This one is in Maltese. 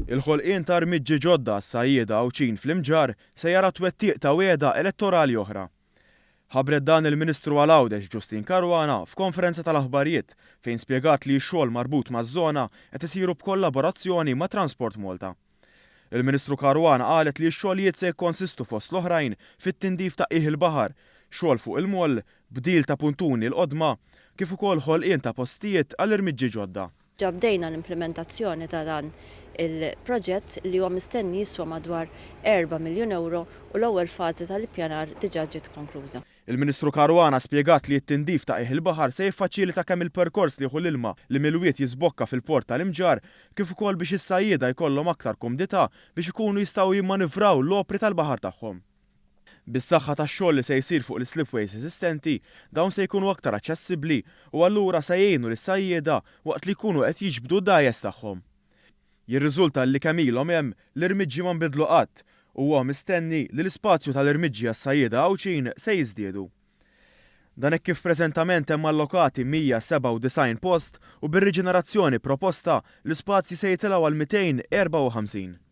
Il-ħolqien ta' armiġġi ġodda s-sajjieda u ċin fl-imġar se jara twettiq ta' wiegħda elettorali oħra. Ħabret dan il-Ministru għal-Għawdex Justin Caruana f'konferenza tal-aħbarijiet fejn spjegat li x-xogħol marbut maż-żona qed isiru b'kollaborazzjoni ma' Transport Malta. Il-Ministru Caruana qalet li x-xogħlijiet se jkonsistu fost l-oħrajn fit-tindif ta' qiegħ il-baħar, xogħol fuq il-moll, bdil ta' puntuni l-qodma, kif ukoll ħolqien ta' postijiet għall-irmiġġi ġodda. Ġabdejna l-implementazzjoni ta' dan il-proġett li huwa mistenni jiswa madwar 4 miljun euro u l-ewwel fażi tal-ippjanar diġà ġiet konkluża. Il-Ministru Caruana spjegat li t-tindif ta' qiegħ il-baħar se jiffaċilita kemm il-perkors li jieħu l-ilma li mill-wiet jisbokka fil-port tal-imġar kif ukoll biex is-sajjieda jkollhom aktar komdità biex ikunu jistgħu jimmanivraw l-opri tal-baħar tagħhom. Bis-saħħa tax-xogħol li se jsir fuq l-slipways esistenti, dawn se jkunu aktar aċċessibbli u allura se jgħinu lis-sajjieda waqt li jkunu qed jiġbdu d-dgħajjes tagħhom. Jirriżulta li kemm ilhom hemm l-irmiġġi ma nbidlu qatt u huwa mistenni li l-ispazju tal-irmiġġi għas-sajjieda għawċin se jiżdiedu. Dan hekk kif preżentament hemm allokati 197 post u bir-riġenerazzjoni proposta l-ispazji se jitilgħu għal 254.